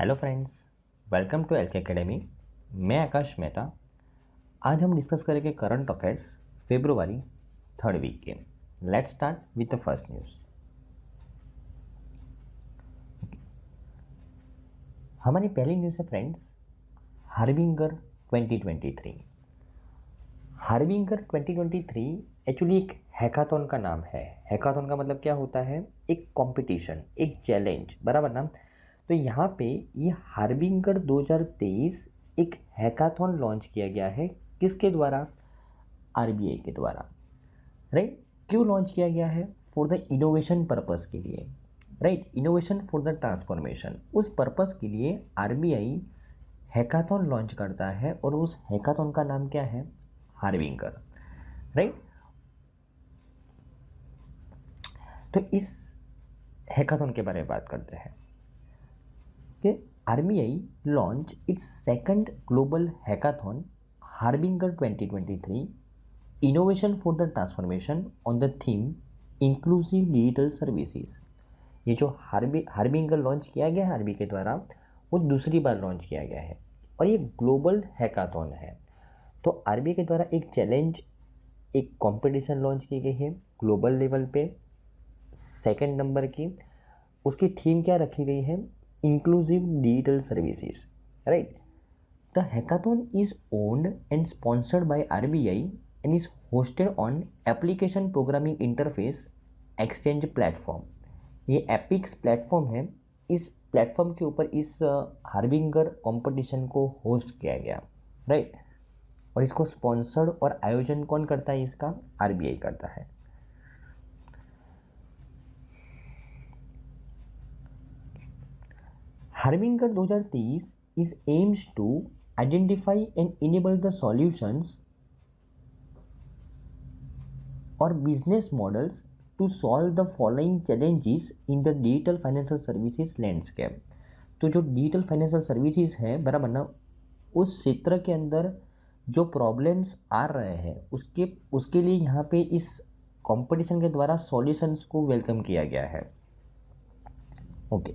Hello friends, welcome to L K academy. मैं आकाश मेहता। आज हम डिस्कस करेंगे current affairs February 3rd week के। Let's start with the first news. हमारी पहली न्यूज़ है फ्रेंड्स, हार्बिंगर 2023। हार्बिंगर 2023 एक्चुअली एक हैकाथॉन का नाम है। हैकाथॉन का मतलब क्या होता है? एक कंपटीशन, एक चैलेंज, बराबर ना। तो यहाँ पे ये हार्बिंगर 2023 एक हैकाथॉन लॉन्च किया गया है। किसके द्वारा? आरबीआई के द्वारा, राइट। क्यों लॉन्च किया गया है? फॉर द इनोवेशन पर्पस के लिए, right. Innovation for the transformation, उस पर्पस के लिए आरबीआई हैकाथॉन लॉन्च करता है और उस हैकाथॉन का नाम क्या है? Harbinger, right. तो इस हैकाथॉन के बारे में बात करते हैं कि RBI launch its second global hackathon harbinger 2023 innovation for the transformation on the theme inclusive digital services. ये जो हार्बिंगर लॉन्च किया गया है आरबीआई के द्वारा, वो दूसरी बार लॉन्च किया गया है और ये ग्लोबल हैकाथॉन है। तो आरबीआई के द्वारा एक चैलेंज, एक कंपटीशन लॉन्च की गई है ग्लोबल लेवल पे, सेकंड नंबर की। उसकी थीम क्या रखी गई है? Inclusive digital services, right. The hackathon is owned and sponsored by RBI and is hosted on application programming interface exchange platform. ये एपिक्स प्लेटफॉर्म है। इस प्लेटफॉर्म के ऊपर इस हार्बिंगर कंपटीशन को होस्ट किया गया, राइट। और इसको स्पॉन्सर्ड और आयोजन कौन करता है? इसका आरबीआई करता है। Harbinger 2023 is aims to identify and enable the solutions or business models to solve the following challenges in the digital financial services landscape। तो जो डिजिटल फाइनेंशियल सर्विसेज है, बराबर ना, उस क्षेत्र के अंदर जो प्रॉब्लम्स आ रहे हैं उसके लिए यहाँ पे इस कंपटीशन के द्वारा सॉल्यूशंस को वेलकम किया गया है। ओके,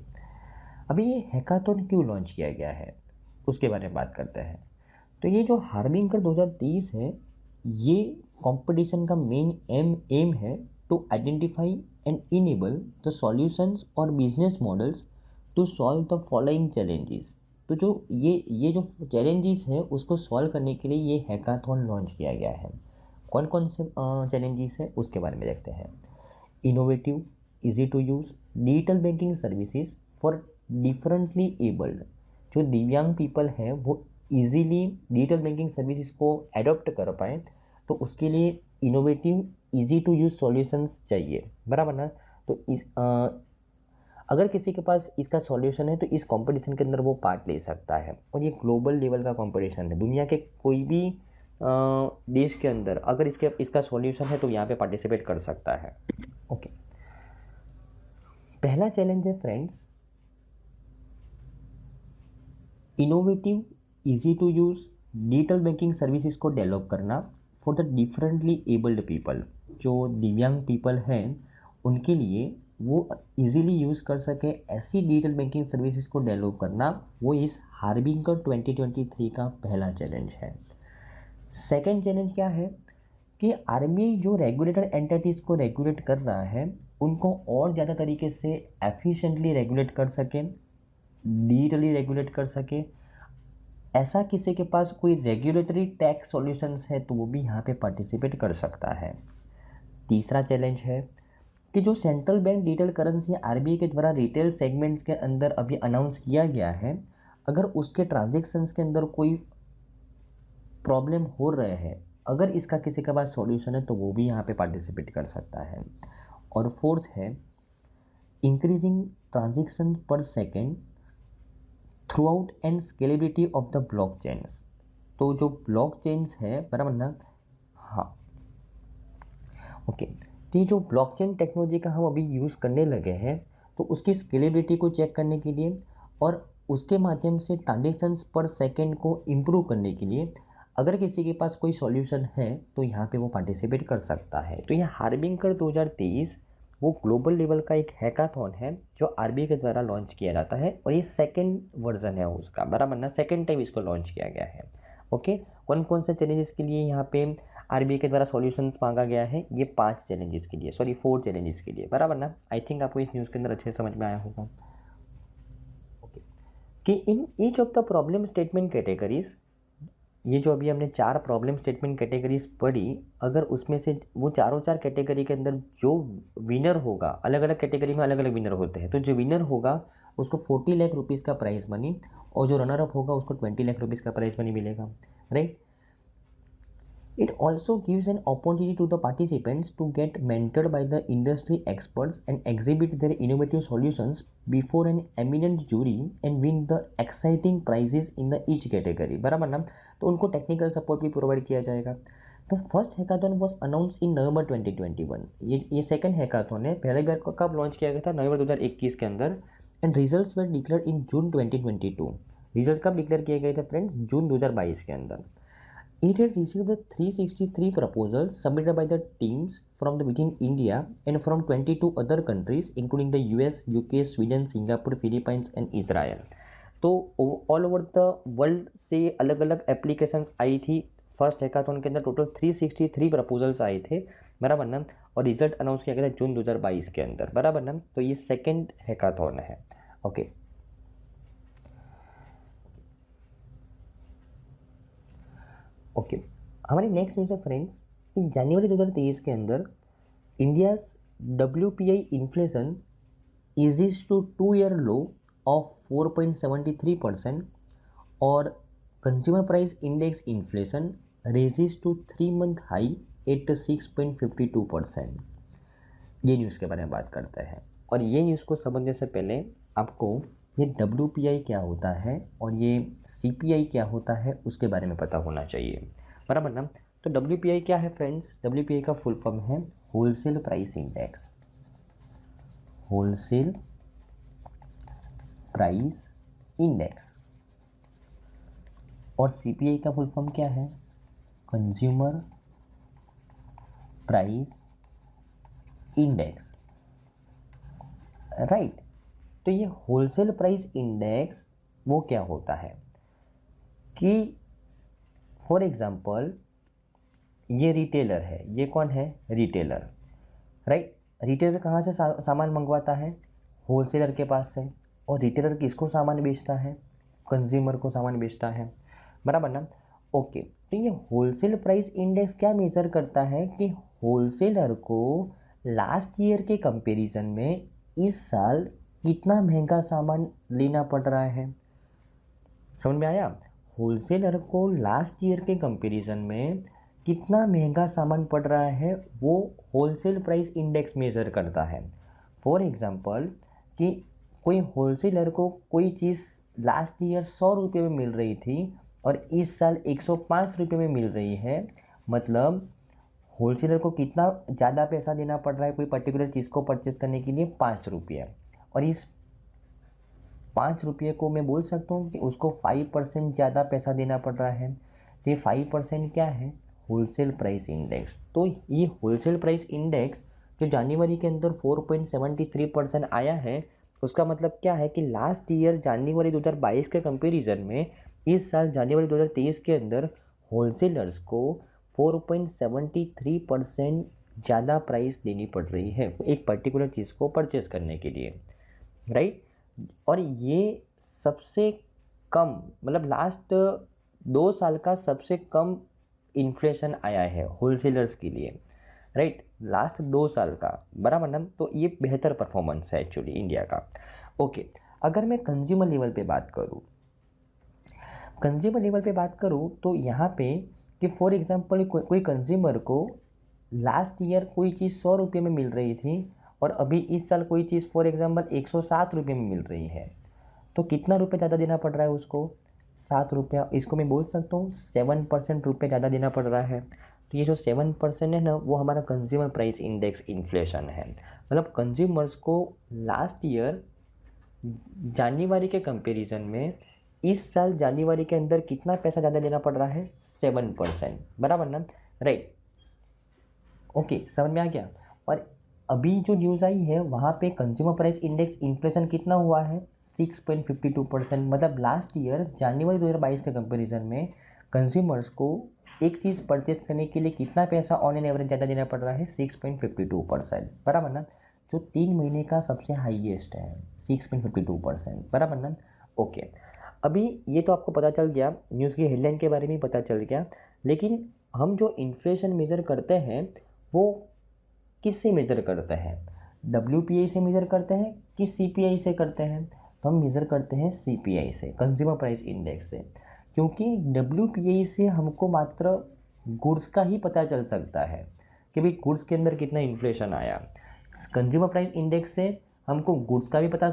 अभी ये हैकाथॉन क्यों लॉन्च किया गया है उसके बारे में बात करते हैं। तो ये जो हार्बिंगर 2023 है, ये कंपटीशन का मेन एम है to identify and enable the solutions और business models to solve the following challenges. तो जो ये जो चैलेंजेस है उसको सॉल्व करने के लिए ये हैकाथॉन लॉन्च किया गया है। कौन कौन से चैलेंजेस है उसके बारे में देखते हैं। Innovative, easy to use digital banking services for differently abled. जो दिव्यांग पीपल है वो इजीली डिजिटल बैंकिंग सर्विसेज को एडॉप्ट कर पाए, तो उसके लिए innovative, easy to use solutions चाहिए, बराबर ना। तो अगर किसी के पास इसका सॉल्यूशन है तो इस कंपटीशन के अंदर वो पार्ट ले सकता है। और ये ग्लोबल लेवल का कंपटीशन है, दुनिया के कोई भी देश के अंदर अगर इसका सॉल्यूशन है तो यहाँ पे पार्टिसिपेट कर सकता है। ओके, पहला चैलेंज है friends, innovative, easy to use digital banking services को डेवलप करना for the differently abled people. जो दिव्यांग पीपल हैं उनके लिए वो इजीली यूज़ कर सके ऐसी डिजिटल बैंकिंग सर्विसेज को डेवलप करना, वो इस हार्बिंगर 2023 का पहला चैलेंज है। सेकेंड चैलेंज क्या है कि आरबीआई जो रेगुलेटेड एंटिटीज़ को रेगुलेट कर रहा है उनको और ज़्यादा तरीके से एफिशिएंटली रेगुलेट कर सके, डिजिटली रेगुलेट कर सके। ऐसा किसी के पास कोई रेगुलेटरी टैक्स सॉल्यूशंस है तो वो भी यहाँ पे पार्टिसिपेट कर सकता है। तीसरा चैलेंज है कि जो central bank digital currency RBI के द्वारा रिटेल सेगमेंट्स के अंदर अभी अनाउंस किया गया है, अगर उसके ट्रांजेक्शन्स के अंदर कोई प्रॉब्लम हो रहे हैं, अगर इसका किसी के पास सॉल्यूशन है तो वो भी यहाँ पे पार्टिसिपेट कर सकता है। और फोर्थ है इंक्रीजिंग ट्रांजेक्शन पर second through out and scalability of the block chains. तो जो ब्लॉक चेन्स है, बराबर ना, हाँ ओके। तो ये जो ब्लॉकचेन टेक्नोलॉजी का हम अभी यूज़ करने लगे हैं, तो उसकी स्केलेबिलिटी को चेक करने के लिए और उसके माध्यम से ट्रांजेक्शन्स पर सेकेंड को इम्प्रूव करने के लिए अगर किसी के पास कोई सॉल्यूशन है तो यहाँ पे वो पार्टिसिपेट कर सकता है। तो ये हार्बिंगर 2023 वो ग्लोबल लेवल का एक हैकाथॉन है जो आरबीआई के द्वारा लॉन्च किया जाता है और ये सेकेंड वर्जन है उसका, बराबर ना, सेकेंड टाइम इसको लॉन्च किया गया है। ओके, कौन कौन से चैलेंजेस के लिए यहाँ पे आरबीआई के द्वारा सॉल्यूशंस मांगा गया है? ये 5 चैलेंजेस के लिए, सॉरी 4 चैलेंजेस के लिए, बराबर ना। आई थिंक आपको इस न्यूज़ के अंदर अच्छे से समझ में आया होगा। ओके, कि in each of the problem statement categories, ये जो अभी हमने 4 प्रॉब्लम स्टेटमेंट कैटेगरीज पढ़ी, अगर उसमें से वो चारों 4 कैटेगरी के अंदर जो विनर होगा, अलग अलग कैटेगरी में अलग अलग विनर होते हैं, तो जो विनर होगा उसको 40 लाख रुपीज़ का प्राइज मनी और जो रनर अप होगा उसको 20 लाख रुपीज़ का प्राइज मनी मिलेगा, right. It also gives an opportunity to the participants to get mentored by the industry experts and exhibit their innovative solutions before an eminent jury and win the exciting prizes in the each category, बराबर ना। तो उनको technical support भी provide किया जाएगा। तो first hackathon was announce in November 2021। ये second hackathon है। पहले बार कब लॉन्च किया गया था? नवंबर 2021 के अंदर। And results were declare in June 2022। Result कब डिक्लेयर किए गए थे फ्रेंड्स? जून 2022 के अंदर। It had received the 363 proposals submitted by the teams from within India and from 22 other countries including the US, UK, Sweden, Singapore, Philippines and Israel। तो all over the world से अलग अलग applications आई थी। First hackathon के अंदर total 363 proposals आए थे, बराबर ना। और रिजल्ट अनाउंस किया गया था जून 2022 के अंदर, बराबर ना। तो ये सेकेंड हैकाथॉन है। ओके, ओके, हमारी नेक्स्ट न्यूज़ है फ्रेंड्स कि जनवरी 2023 के अंदर India's WPI inflation eases to 2-year low of 4.73% और consumer price index inflation rises to 3-month high at 6.52%। ये न्यूज़ के बारे में बात करते हैं। और ये न्यूज़ को समझने से पहले आपको ये WPI क्या होता है और ये CPI क्या होता है उसके बारे में पता होना चाहिए, बराबर ना। तो WPI क्या है फ्रेंड्स? WPI का फुल फॉर्म है wholesale price index. Wholesale price index. और CPI का फुल फॉर्म क्या है? Consumer price index, right. तो ये होलसेल प्राइस इंडेक्स वो क्या होता है कि फॉर एग्जांपल ये रिटेलर है। ये कौन है? Retailer, right. रिटेलर कहाँ से सामान मंगवाता है? होलसेलर के पास से। और रिटेलर किसको सामान बेचता है? कंज्यूमर को सामान बेचता है, बराबर ना। ओके, तो ये होलसेल प्राइस इंडेक्स क्या मेजर करता है कि होलसेलर को लास्ट ईयर के कंपैरिजन में इस साल कितना महंगा सामान लेना पड़ रहा है। समझ में आया? होलसेलर को लास्ट ईयर के कंपैरिजन में कितना महंगा सामान पड़ रहा है वो होलसेल प्राइस इंडेक्स मेजर करता है। फॉर एग्जांपल कि कोई होलसेलर को कोई चीज़ लास्ट ईयर 100 रुपये में मिल रही थी और इस साल 105 रुपये में मिल रही है, मतलब होलसेलर को कितना ज़्यादा पैसा देना पड़ रहा है कोई पर्टिकुलर चीज़ को परचेस करने के लिए? 5 रुपये। और इस 5 रुपये को मैं बोल सकता हूँ कि उसको 5% ज़्यादा पैसा देना पड़ रहा है। तो ये 5% क्या है? Wholesale price index. तो ये होलसेल प्राइस इंडेक्स जो जनवरी के अंदर 4.73% आया है, उसका मतलब क्या है कि लास्ट ईयर जनवरी 2022 के कंपैरिजन में इस साल जनवरी 2023 के अंदर होलसेलर्स को 4.73% ज़्यादा प्राइस देनी पड़ रही है एक पर्टिकुलर चीज़ को परचेस करने के लिए, राइट। और ये सबसे कम, मतलब लास्ट 2 साल का सबसे कम इन्फ्लेशन आया है होलसेलर्स के लिए, राइट। लास्ट 2 साल का, बराबर ना। तो ये बेहतर परफॉर्मेंस है एक्चुअली इंडिया का। ओके, अगर मैं कंज्यूमर लेवल पे बात करूँ, तो यहाँ पे कि फॉर एग्जांपल कोई कंज्यूमर को लास्ट ईयर कोई चीज़ 100 रुपये में मिल रही थी और अभी इस साल कोई चीज़ फॉर एग्जांपल 107 रुपये में मिल रही है, तो कितना रुपये ज़्यादा देना पड़ रहा है उसको? 7 रुपया। इसको मैं बोल सकता हूँ 7% रुपये ज़्यादा देना पड़ रहा है। तो ये जो 7% है ना, वो हमारा कंज्यूमर प्राइस इंडेक्स इन्फ्लेशन है। मतलब कंज्यूमर्स को लास्ट ईयर जनवरी के कंपैरिजन में इस साल जनवरी के अंदर कितना पैसा ज़्यादा देना पड़ रहा है? 7%, बराबर ना, राइट। ओके, समझ में आ गया। और अभी जो न्यूज़ आई है वहाँ पे कंज्यूमर प्राइस इंडेक्स इन्फ्लेशन कितना हुआ है 6.52%। मतलब लास्ट ईयर जनवरी 2022 के कंपैरिजन में कंज्यूमर्स को एक चीज़ परचेस करने के लिए कितना पैसा ऑन एन एवरेज ज़्यादा देना पड़ रहा है 6.52%, बराबर ना। जो 3 महीने का सबसे हाईएस्ट है 6.52%, बराबर ना। ओके, अभी ये तो आपको पता चल गया, न्यूज़ की हेडलाइन के बारे में पता चल गया, लेकिन हम जो इन्फ्लेशन मेज़र करते हैं वो किससे मेज़र करते हैं? WPI से मेज़र करते हैं कि CPI से करते हैं? तो हम मेज़र करते हैं CPI से, कंज्यूमर प्राइस इंडेक्स से, क्योंकि WPI से हमको मात्र गुड्स का ही पता चल सकता है कि भाई गुड्स के अंदर कितना इन्फ्लेशन आया। कंज्यूमर प्राइस इंडेक्स से हमको गुड्स का भी पता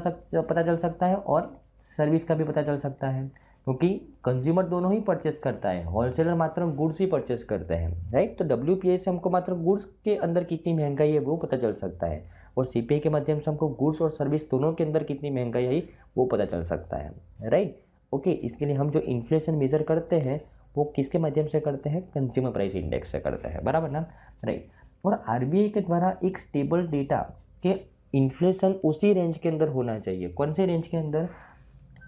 चल सकता है और सर्विस का भी पता चल सकता है, क्योंकि कंज्यूमर दोनों ही परचेस करता है, होलसेलर मात्र गुड्स ही परचेस करते हैं, राइट। तो WPI से हमको मात्र गुड्स के अंदर कितनी महंगाई है वो पता चल सकता है, और CPI के माध्यम से हमको गुड्स और सर्विस दोनों के अंदर कितनी महंगाई है वो पता चल सकता है, राइट। ओके, इसके लिए हम जो इन्फ्लेशन मेजर करते हैं वो किसके माध्यम से करते हैं? कंज्यूमर प्राइस इंडेक्स से करते हैं, बराबर ना, राइट। और RBI के द्वारा एक स्टेबल डेटा के इन्फ्लेशन उसी रेंज के अंदर होना चाहिए। कौन से रेंज के अंदर?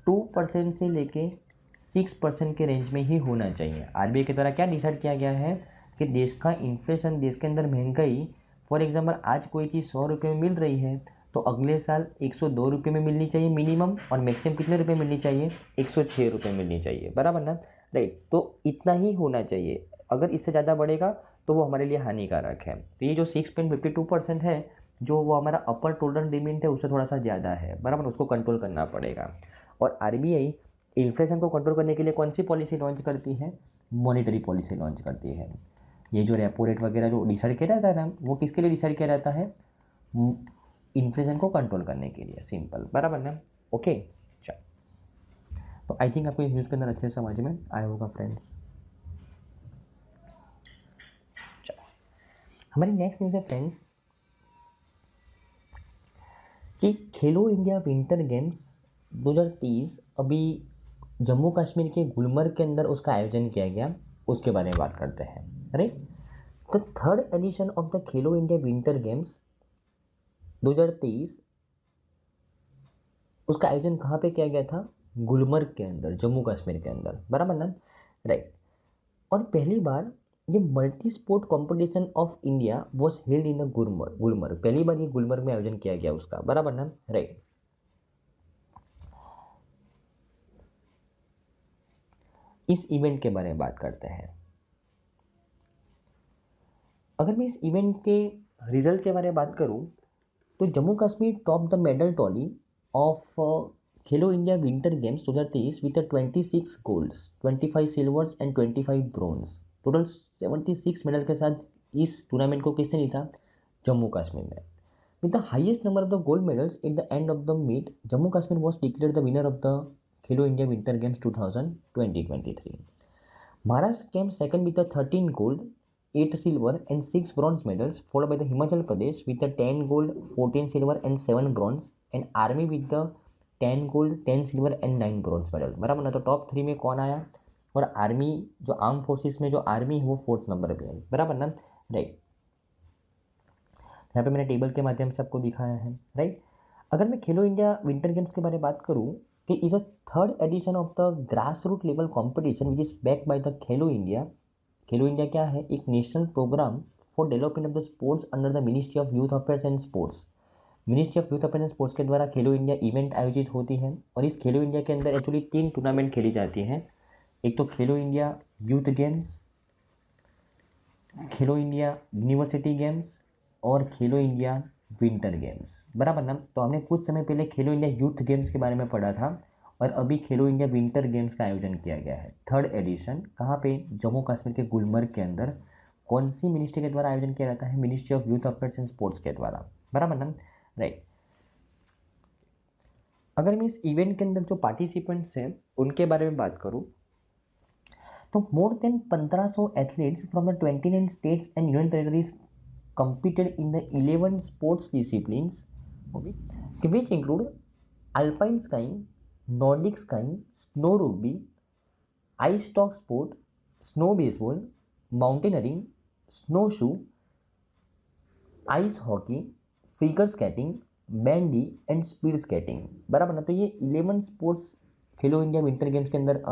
2% से लेके 6% के रेंज में ही होना चाहिए। RBI के द्वारा क्या डिसाइड किया गया है कि देश का इन्फ्लेशन, देश के अंदर महंगाई, फॉर एग्जाम्पल आज कोई चीज़ 100 रुपये में मिल रही है तो अगले साल 102 रुपये में मिलनी चाहिए मिनिमम, और मैक्सिमम कितने रुपये मिलनी चाहिए? 106 रुपये मिलनी चाहिए, बराबर ना, राइट। तो इतना ही होना चाहिए, अगर इससे ज़्यादा बढ़ेगा तो वो हमारे लिए हानिकारक है। तो ये जो 6.52% है, जो वो हमारा अपर टोलरेंस लिमिट है उससे थोड़ा सा ज़्यादा है, बराबर, उसको कंट्रोल करना पड़ेगा। और RBI इन्फ्लेशन को कंट्रोल करने के लिए कौन सी पॉलिसी लॉन्च करती है? मॉनेटरी पॉलिसी लॉन्च करती है। ये जो रेपो रेट वगैरह जो डिसाइड किया रहता है ना, वो किसके लिए डिसाइड किया रहता है? इन्फ्लेशन को कंट्रोल करने के लिए, सिंपल, बराबर ना। ओके, चलो, तो आई थिंक आपको इस न्यूज़ के अंदर अच्छे से समझ में आया होगा फ्रेंड्स। चलो, हमारी नेक्स्ट न्यूज़ है फ्रेंड्स कि खेलो इंडिया विंटर गेम्स 2023 अभी जम्मू कश्मीर के गुलमर्ग के अंदर उसका आयोजन किया गया, उसके बारे में बात करते हैं, राइट। तो third edition of the Khelo India winter games 2023, उसका आयोजन कहाँ पे किया गया था? गुलमर्ग के अंदर, जम्मू कश्मीर के अंदर, बराबर ना, राइट। और पहली बार ये multi sport competition of India was held in the Gulmarg, पहली बार ये गुलमर्ग में आयोजन किया गया उसका, बराबर ना, राइट। इस इवेंट के बारे में बात करते हैं। अगर मैं इस इवेंट के रिजल्ट के बारे में बात करूं तो Jammu Kashmir top the medal tally of Khelo India winter games 2023 with 26 golds, 25 silvers and 25 bronze, total 76 medal के साथ इस टूर्नामेंट को किसने जीता? जम्मू कश्मीर ने। With the highest number of the gold medals at the end of the meet, Jammu Kashmir was declared the winner of the Khelo India winter games 2023। Maharashtra came second with 13 gold, 8 silver and 6 bronze medals, followed by the Himachal Pradesh with 10 gold, 14 silver and 7 bronze, and Army with the 10 gold, 10 silver and 9 bronze medal, बराबर ना। तो top 3 में कौन आया? और army, जो arm forces में जो आर्मी है वो 4th नंबर पे आई, बराबर ना, राइट। यहाँ पे मैंने टेबल के माध्यम से आपको दिखाया है, राइट। अगर मैं खेलो इंडिया विंटर गेम्स के बारे में बात करूँ कि is a third edition of the grass root level competition which is backed by the Khelo India. Khelo India क्या है? एक national programme for development of the sports under the ministry of youth affairs and sports. Ministry of youth affairs and sports के द्वारा खेलो India event आयोजित होती है, और इस खेलो इंडिया के अंदर एक्चुअली 3 टूर्नामेंट खेली जाती हैं। एक तो खेलो इंडिया यूथ गेम्स, खेलो इंडिया यूनिवर्सिटी गेम्स, और खेलो इंडिया विंटर गेम्स, बराबर ना। तो हमने कुछ समय पहले खेलो इंडिया यूथ गेम्स के बारे में पढ़ा था, और अभी खेलो इंडिया विंटर गेम्स का आयोजन किया गया है, थर्ड एडिशन। कहाँ पे? जम्मू कश्मीर के गुलमर्ग के अंदर। कौन सी मिनिस्ट्री के द्वारा आयोजन किया जाता है? Ministry of youth affairs and sports के द्वारा, बराबर ना, राइट। अगर मैं इस इवेंट के अंदर जो पार्टिसिपेंट्स हैं उनके बारे में बात करूँ तो more than 1500 athletes from the 29 states and union territories competed in the 11 sports disciplines, okay, which include alpine skiing, Nordic skiing, snow rugby, ice stock sport, snow baseball, mountaineering, snowshoe, ice hockey, figure skating, bandy and speed skating, बराबर ना। तो ये 11 sports खेलो India winter games के अंदर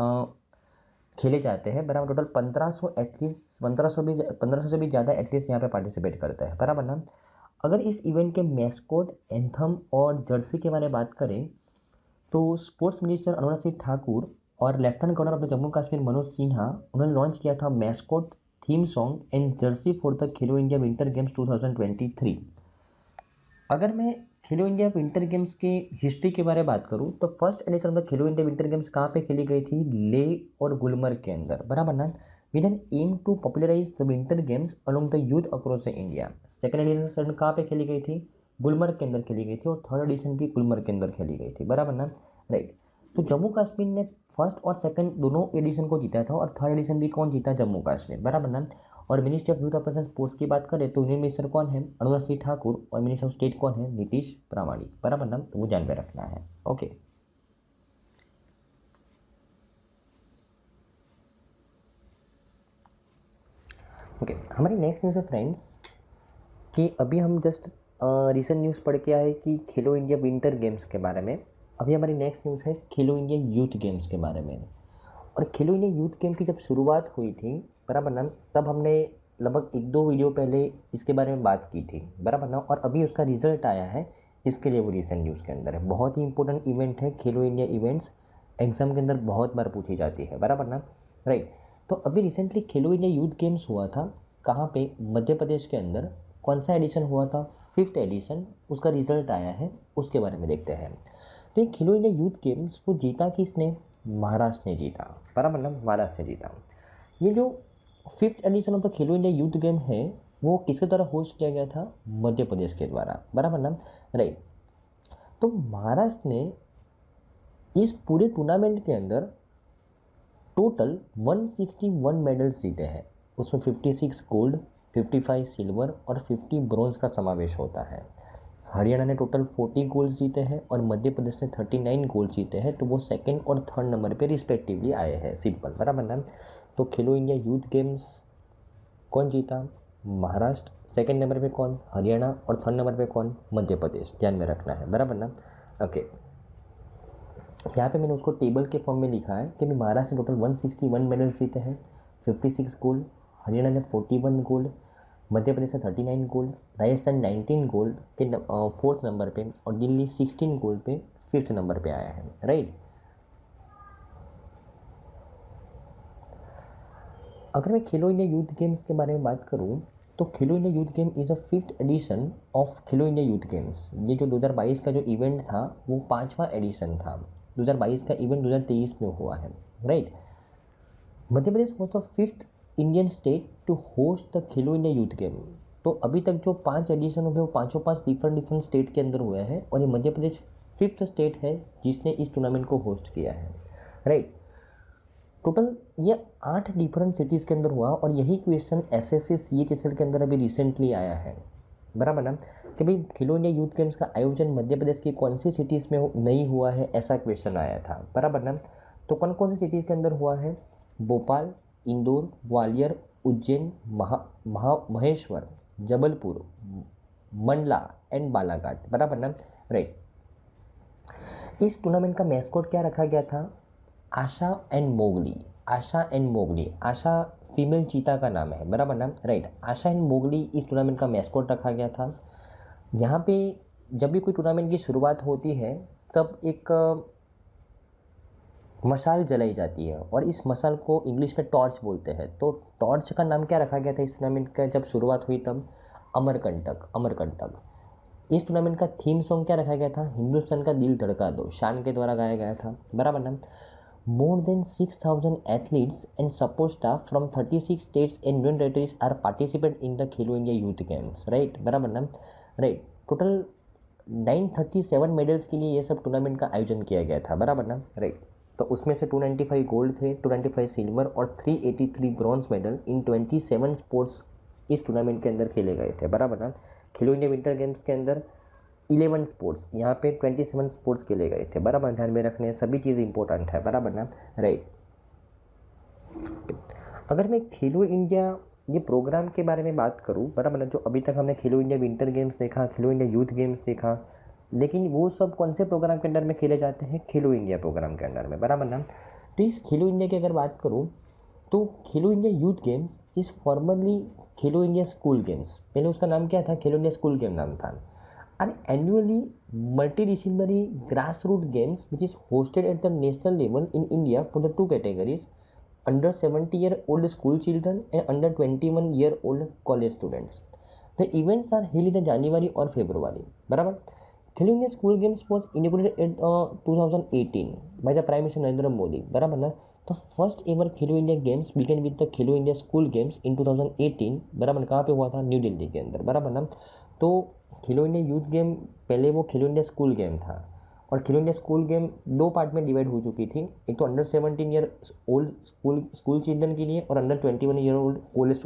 खेले जाते हैं, बराबर। टोटल 1500 एथलीट्स, 1500 से भी ज़्यादा एथलीट्स यहाँ पे पार्टिसिपेट करते हैं, बराबर ना। अगर इस इवेंट के मैस्कोट, एंथम और जर्सी के बारे में बात करें तो स्पोर्ट्स मिनिस्टर अनुराग सिंह ठाकुर और lieutenant governor of the Jammu Kashmir Manoj Sinha, उन्होंने लॉन्च किया था mascot, theme song and Jersey for the Khelo India winter games 2023। अगर मैं खेलो इंडिया विंटर गेम्स की हिस्ट्री के बारे में बात करूँ तो first edition of the Khelo India winter games कहाँ पे खेली गई थी? लेह और गुलमर्ग के अंदर, बराबर ना। With an aim to popularize the winter games along the youth across the India. Second edition कहाँ पे खेली गई थी? गुलमर्ग के अंदर खेली गई थी, और थर्ड एडिशन भी गुलमर्ग के अंदर खेली गई थी, बराबर ना, राइट। तो जम्मू कश्मीर ने फर्स्ट और सेकंड दोनों एडिशन को जीता था, और थर्ड एडिशन भी कौन जीता? जम्मू कश्मीर, बराबर ना। और ministry of youth affairs and sports की बात करें तो यूनियन मिनिस्टर कौन है? अनुराग सिंह ठाकुर। और मिनिस्टर ऑफ स्टेट कौन है? नीतीश प्रामाणिक, बराबर ना। तो वो ध्यान में रखना है, ओके। ओके, हमारी नेक्स्ट न्यूज़ है फ्रेंड्स कि अभी हम जस्ट रिसेंट न्यूज़ पढ़ के आए कि खेलो इंडिया विंटर गेम्स के बारे में। अभी हमारी नेक्स्ट न्यूज़ है खेलो इंडिया यूथ गेम्स के बारे में। और खेलो इंडिया यूथ गेम की जब शुरुआत हुई थी, बराबर ना, तब हमने लगभग 1-2 वीडियो पहले इसके बारे में बात की थी, बराबर ना। और अभी उसका रिजल्ट आया है, इसके लिए वो रिसेंट न्यूज़ के अंदर है। बहुत ही इंपॉर्टेंट इवेंट है खेलो इंडिया इवेंट्स, एग्जाम के अंदर बहुत बार पूछी जाती है, बराबर ना, राइट। तो अभी रिसेंटली खेलो इंडिया यूथ गेम्स हुआ था, कहाँ पे? मध्य प्रदेश के अंदर। कौन सा एडिशन हुआ था? 5th addition. उसका रिजल्ट आया है, उसके बारे में देखते हैं। तो ये खेलो इंडिया यूथ गेम्स वो जीता किसने? महाराष्ट्र ने जीता, बराबर ना, महाराष्ट्र ने जीता। ये जो 5th edition of the Khelo India youth game है वो किसके द्वारा होस्ट किया गया था? मध्य प्रदेश के द्वारा, बराबर ना, राइट। तो महाराष्ट्र ने इस पूरे टूर्नामेंट के अंदर टोटल 161 मेडल्स जीते हैं। उसमें 56 गोल्ड, 55 सिल्वर और 50 ब्रॉन्ज का समावेश होता है। हरियाणा ने टोटल 40 गोल्स जीते हैं और मध्य प्रदेश ने 39 गोल्स जीते हैं। तो वो सेकंड और थर्ड नंबर पे रिस्पेक्टिवली आए हैं, सिंपल, बराबर ना। तो खेलो इंडिया यूथ गेम्स कौन जीता? महाराष्ट्र। सेकंड नंबर पे कौन? हरियाणा। और थर्ड नंबर पे कौन? मध्य प्रदेश। ध्यान में रखना है, बराबर ना, ओके। यहाँ पे मैंने उसको टेबल के फॉर्म में लिखा है कि महाराष्ट्र ने टोटल 161 मेडल्स जीते हैं, 56 गोल्ड, हरियाणा ने 41 गोल्ड, मध्य प्रदेश ने 39 गोल्ड, राजस्थान 19 गोल्ड के 4th नंबर पे, और दिल्ली 16 गोल्ड पे 5th नंबर पे आया है, राइट। अगर मैं खेलो इंडिया यूथ गेम्स के बारे में बात करूं तो Khelo India youth game is a 5th edition of Khelo India youth games. ये जो 2022 का जो इवेंट था वो 5वां एडिशन था। 2022 का इवेंट 2023 में हुआ है, right. Madhya Pradesh was the 5th Indian state to host the Khelo India youth game. तो अभी तक जो 5 एडिशन हुए वो पाँचों 5 डिफरेंट स्टेट के अंदर हुए हैं, और ये मध्य प्रदेश 5th स्टेट है जिसने इस टूर्नामेंट को होस्ट किया है, राइट। टोटल ये 8 डिफरेंट सिटीज़ के अंदर हुआ, और यही क्वेश्चन SSC CHSL के अंदर अभी रिसेंटली आया है, बराबर ना, कि भाई खेलो इंडिया यूथ गेम्स का आयोजन मध्य प्रदेश की कौन सी सिटीज़ में नहीं हुआ है, ऐसा क्वेश्चन आया था, बराबर ना। तो कौन कौन सी सिटीज़ के अंदर हुआ है? भोपाल, इंदौर, ग्वालियर, उज्जैन, महेश्वर, जबलपुर, मंडला एंड बालाघाट, बराबर ना, राइट। इस टूर्नामेंट का मैस्कॉट क्या रखा गया था? Asha and Mowgli. Asha and Mowgli, Asha female cheetah का नाम है, बराबर ना, राइट। आशा एंड मोगली इस टूर्नामेंट का मैस्कॉट रखा गया था। यहाँ पे जब भी कोई टूर्नामेंट की शुरुआत होती है तब एक मशाल जलाई जाती है, और इस मशाल को इंग्लिश में टॉर्च बोलते हैं। तो टॉर्च का नाम क्या रखा गया था इस टूर्नामेंट का जब शुरुआत हुई तब? अमरकंटक, अमरकंटक। इस टूर्नामेंट का थीम सॉन्ग क्या रखा गया था? हिंदुस्तान का दिल धड़का दो, शान के द्वारा गाया गया था, बराबर ना। More than 6,000 athletes and support staff from 36 states and union territories are participate in the Khelo India Youth Games, right? बराबर ना, राइट। टोटल 937 मेडल्स के लिए ये सब टूर्नामेंट का आयोजन किया गया था, बराबर ना, राइट। तो उसमें से 295 गोल्ड थे, 295 सिल्वर और 383 ब्रॉन्ज मेडल इन 27 स्पोर्ट्स इस टूर्नामेंट के अंदर खेले गए थे, बराबर ना। खेलो इंडिया विंटर गेम्स के अंदर 11 स्पोर्ट्स, यहाँ पे 27 स्पोर्ट्स खेले गए थे, बराबर। ध्यान में रखने सभी चीज़ इंपॉर्टेंट है, बराबर ना, राइट। अगर मैं खेलो इंडिया ये प्रोग्राम के बारे में बात करूँ, बराबर ना, जो अभी तक हमने खेलो इंडिया विंटर गेम्स देखा, खेलो इंडिया यूथ गेम्स देखा, लेकिन वो सब कौन से प्रोग्राम के अंडर में खेले जाते हैं? खेलो इंडिया प्रोग्राम के अंडर में, बराबर ना। तो इस खेलो इंडिया की अगर बात करूँ तो Khelo India youth games is formerly Khelo India school games. पहले उसका नाम क्या था? खेलो इंडिया स्कूल गेम नाम था। And annually multidisciplinary grass root games which is hosted at the national level in India for the two categories, under 70-year-old school children and under 21-year-old college students. The events are held in the January or February. बराबर। Khelo India school games was inaugurated in 2018 by the prime minister Narendra Modi, बराबर ना। तो first ever Khelo India games began with the Khelo India school games in 2018, बराबर। कहाँ पे हुआ था? New Delhi के अंदर, बराबर ना। तो खेलो इंडिया यूथ गेम पहले वो खेलो इंडिया स्कूल गेम था, और खेलो इंडिया स्कूल गेम दो पार्ट में डिवाइड हो चुकी थी। एक तो under 17 year old school children के लिए और under 21 year old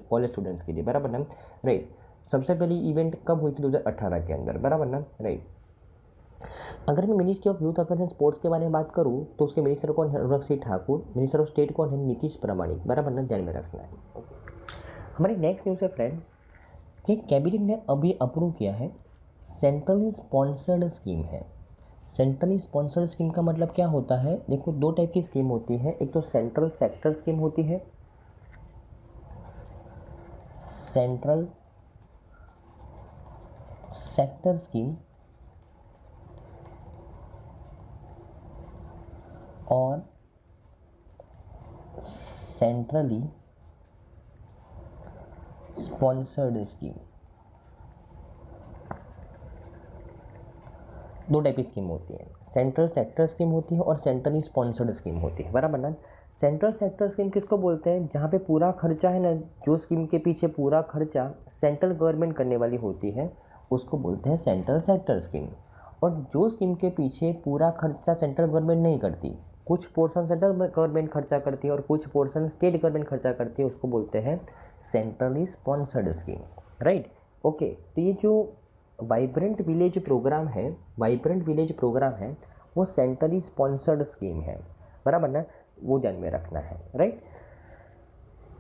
college students के लिए, बराबर ना, राइट। सबसे पहली इवेंट कब हुई थी? 2018 के अंदर, बराबर ना, राइट। अगर मैं ministry of youth affairs and sports के बारे में बात करूँ तो उसके मिनिस्टर कौन है? Anurag Singh Thakur. Minister of state कौन है? नीतीश प्रामाणिक, बराबर ना, ध्यान में रखना है। हमारी नेक्स्ट न्यूज़ है फ्रेंड्स कि कैबिनेट ने अभी अप्रूव किया है सेंट्रली स्पॉन्सर्ड स्कीम है। सेंट्रली स्पॉन्सर्ड स्कीम का मतलब क्या होता है? देखो, दो टाइप की स्कीम होती है। एक तो सेंट्रल सेक्टर स्कीम होती है, सेंट्रल सेक्टर स्कीम, और सेंट्रली स्पॉन्सर्ड स्कीम। दो टाइप की स्कीम होती है, सेंट्रल सेक्टर स्कीम होती है और सेंट्रली स्पॉन्सर्ड स्कीम होती है, बराबर ना। सेंट्रल सेक्टर स्कीम किसको बोलते हैं? जहाँ पे पूरा खर्चा है ना, जो स्कीम के पीछे पूरा खर्चा सेंट्रल गवर्नमेंट करने वाली होती है, उसको बोलते हैं सेंट्रल सेक्टर स्कीम। और जो स्कीम के पीछे पूरा खर्चा सेंट्रल गवर्नमेंट नहीं करती, कुछ पोर्शन सेंट्रल गवर्नमेंट खर्चा करती है और कुछ पोर्शन स्टेट गवर्नमेंट खर्चा करती है, उसको बोलते हैं centrally sponsored scheme, right. Okay, तो ये जो वाइब्रेंट विलेज प्रोग्राम है, वाइब्रेंट विलेज प्रोग्राम है, वो सेंट्रली स्पॉन्सर्ड स्कीम है, बराबर ना, वो ध्यान में रखना है, राइट।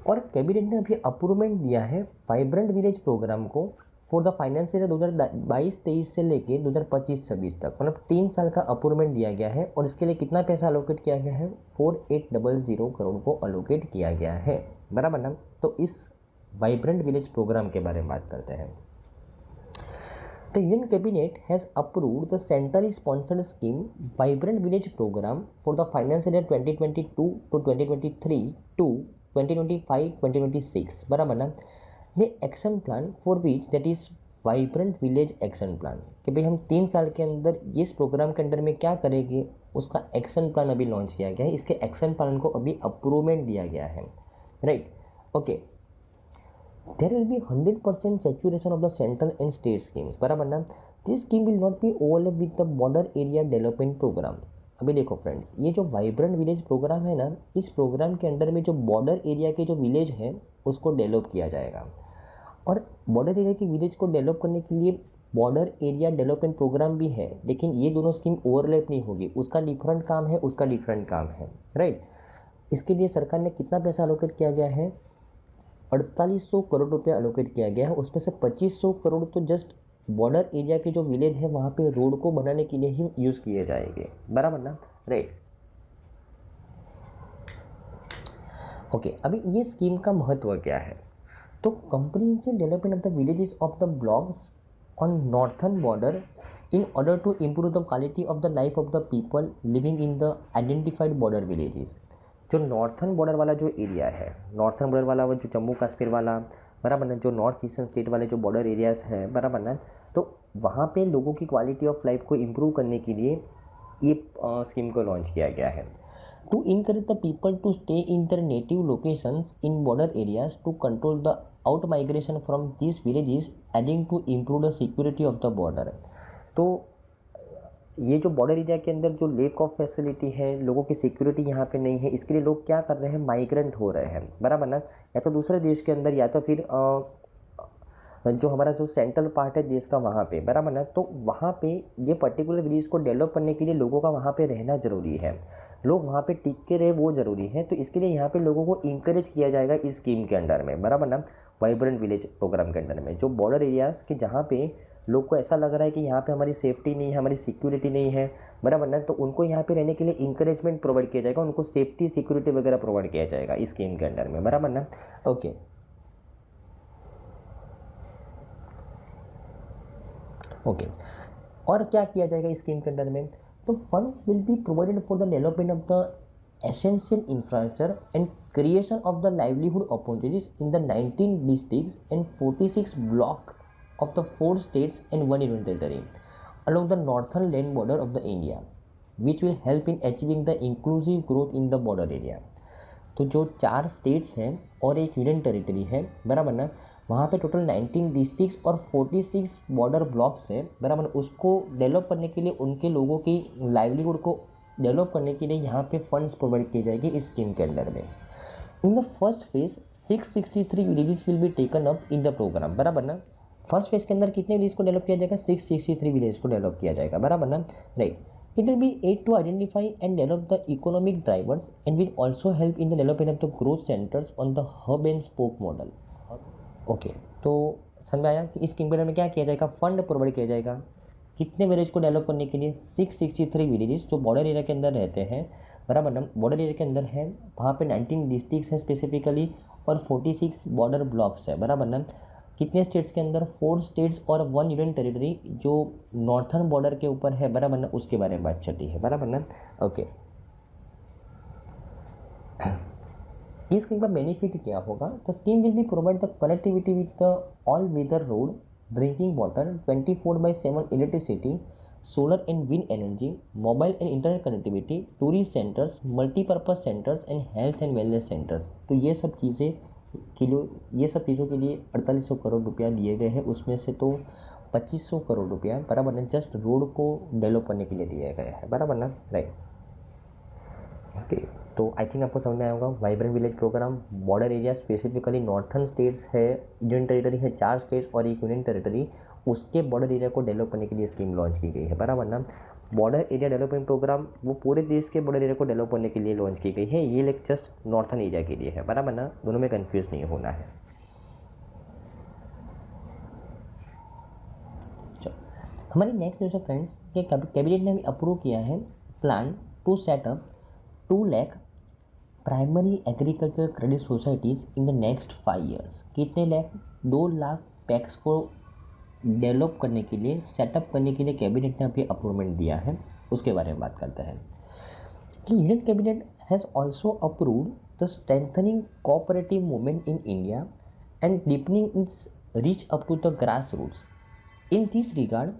और कैबिनेट ने अभी अप्रूवमेंट दिया है वाइब्रेंट विलेज प्रोग्राम को फॉर द फाइनेंशियल ईयर 2022-23 से लेके 2025-26 तक, मतलब 3 साल का अप्रूवमेंट दिया गया है। और इसके लिए कितना पैसा अलोकेट किया गया है? 4800 करोड़ को अलोकेट किया गया है, बराबर ना। तो इस वाइब्रेंट विलेज प्रोग्राम के बारे में बात करते हैं। The Union Cabinet has approved the centrally sponsored scheme Vibrant Village Program for the financial year 2022 to 2023 to 2025-2026, बराबर ना। The action plan for which, that is Vibrant Village Action Plan, कि भाई हम 3 साल के अंदर इस प्रोग्राम के अंदर में क्या करेंगे, उसका एक्शन प्लान अभी लॉन्च किया गया है। इसके एक्शन प्लान को अभी अप्रूवमेंट दिया गया है, right. Okay, there will be 100% saturation of the central and state schemes, बराबर ना। this scheme will not be overlap with the border area development program। अभी देखो फ्रेंड्स, ये जो वाइब्रेंट विलेज प्रोग्राम है ना, इस प्रोग्राम के अंडर में जो बॉर्डर एरिया के जो विलेज है उसको डेवलप किया जाएगा। और बॉर्डर एरिया की विलेज को डेवलप करने के लिए बॉर्डर एरिया डेवलपमेंट प्रोग्राम भी है, लेकिन ये दोनों स्कीम ओवरलैप नहीं होगी। उसका डिफरेंट काम है, उसका डिफरेंट काम है, राइट। इसके लिए सरकार ने कितना पैसा अलोकेट किया गया है? 4800 करोड़ रुपया अलोकेट किया गया है। उसमें से 2500 करोड़ तो जस्ट बॉर्डर एरिया के जो विलेज है वहाँ पे रोड को बनाने के लिए ही यूज़ किए जाएंगे, बराबर ना, राइट। ओके, अभी ये स्कीम का महत्व क्या है? तो comprehensive development of the villages of the blocks on northern border in order to improve the quality of the life of the people living in the identified border villages. जो northern border वाला जो area है, northern border वाला वो जो जम्मू कश्मीर वाला, बराबर ना, जो नॉर्थ ईस्टर्न स्टेट वाले जो बॉर्डर एरियाज़ हैं, बराबर ना, तो वहाँ पे लोगों की क्वालिटी ऑफ लाइफ को इम्प्रूव करने के लिए ये स्कीम को लॉन्च किया गया है। To encourage the people to stay in their native locations in border areas to control the out migration from this villages aiding to improve the security of the border. तो ये जो border area के अंदर जो lake of facility है, लोगों की security यहाँ पे नहीं है, इसके लिए लोग क्या कर रहे हैं? माइग्रेंट हो रहे हैं, बराबर ना, या तो दूसरे देश के अंदर या तो फिर जो हमारा जो सेंट्रल पार्ट है देश का वहाँ पे, बराबर ना। तो वहाँ पे ये पर्टिकुलर विलेज को डेवलप करने के लिए लोगों का वहाँ पे रहना ज़रूरी है, लोग वहाँ पे टिक के रहे वो ज़रूरी है। तो इसके लिए यहाँ पे लोगों को इंकरेज किया जाएगा इस स्कीम के अंडर में, बराबर ना। वाइब्रेंट विलेज प्रोग्राम के अंडर में, जो बॉर्डर एरियाज़ के जहाँ पे लोग को ऐसा लग रहा है कि यहाँ पे हमारी सेफ्टी नहीं है, हमारी सिक्योरिटी नहीं है, बराबर ना, तो उनको यहाँ पे रहने के लिए इंकरेजमेंट प्रोवाइड किया जाएगा, उनको सेफ्टी सिक्योरिटी वगैरह प्रोवाइड किया जाएगा इस स्कीम के अंडर में, बराबर ना। ओके, ओके, और क्या किया जाएगा इस स्कीम के अंडर में, तो funds will be provided for the development of the essential infrastructure and creation of the livelihood opportunities in the 19 districts and 46 blocks of the 4 states and 1 union territory along the northern land border of the India, which will help in achieving the inclusive growth in the border area। तो जो 4 states हैं और एक union territory है, बराबर ना, वहाँ पे टोटल 19 डिस्ट्रिक्ट्स और 46 बॉर्डर ब्लॉक्स है, बराबर, उसको डेवलप करने के लिए, उनके लोगों की लाइवलीहुड को डेवलप करने के लिए यहाँ पे फंड्स प्रोवाइड किए जाएंगे इस स्कीम के अंडर में। In the first phase 663 villages will be taken up in the programme, बराबर ना। फर्स्ट फेज के अंदर कितने विलेज को डेवलप किया जाएगा, 663 विलेज को डेवलप किया जाएगा, बराबर ना, right. It will be aid to identify and develop the economic drivers and will also help in the development of the growth centres on the hub and spoke model. Okay, तो समझ में आया कि इस स्कीम के अंदर में क्या किया जाएगा, फंड प्रोवाइड किया जाएगा कितने विलेज को डेवलप करने के लिए, 663 विलेजेस जो बॉर्डर एरिया के अंदर रहते हैं, बराबर ना, बॉर्डर एरिया के अंदर है, वहाँ पे 19 डिस्ट्रिक्ट्स हैं स्पेसिफिकली और 46 बॉर्डर ब्लॉक्स है, बराबर ना। कितने स्टेट्स के अंदर, 4 स्टेट्स और 1 यूनियन टेरिटरी जो नॉर्थर्न बॉर्डर के ऊपर है, बराबर ना, उसके बारे में बात चल रही है, बराबर ना। ओके, इस स्कीम का बेनिफिट क्या होगा, the scheme will be provide the connectivity with the all weather road, drinking water, 24/7 electricity, solar and wind energy, mobile and internet connectivity, tourist centers, multi-purpose centers and health and wellness centers। तो ये सब चीज़ों के लिए 4800 करोड़ रुपया दिए गए हैं, उसमें से तो 2500 करोड़ रुपया, बराबर ना, जस्ट रोड को डेवलप करने के लिए दिया गया है, बराबर ना, राइट। ओके, तो आई थिंक आपको समझ में आया होगा। Vibrant village programme border area specifically northern states है, यूनियन टेरिटरी है 4 स्टेट्स और एक यूनियन टेरिटरी, उसके बॉर्डर एरिया को डेवलप करने के लिए स्कीम लॉन्च की गई है, बराबर ना। बॉर्डर एरिया डेवलपमेंट प्रोग्राम वो पूरे देश के बॉर्डर एरिया को डेवलप करने के लिए लॉन्च की गई है, ये लाइक जस्ट नॉर्थर्न एरिया के लिए है, बराबर ना, दोनों में कन्फ्यूज नहीं होना है। चलो, हमारी नेक्स्ट न्यूज़ है फ्रेंड्स कि कैबिनेट ने अभी अप्रूव किया है plan to set up 2 lakh primary agriculture credit societies in the next 5 years. कितने लाख, 2 लाख पैक्स को डेवलप करने के लिए, सेटअप करने के लिए कैबिनेट ने अभी अप्रूवमेंट दिया है, उसके बारे में बात करते हैं कि union cabinet has also approved the strengthening cooperative movement in India and deepening its reach up to the grass roots. In this regard,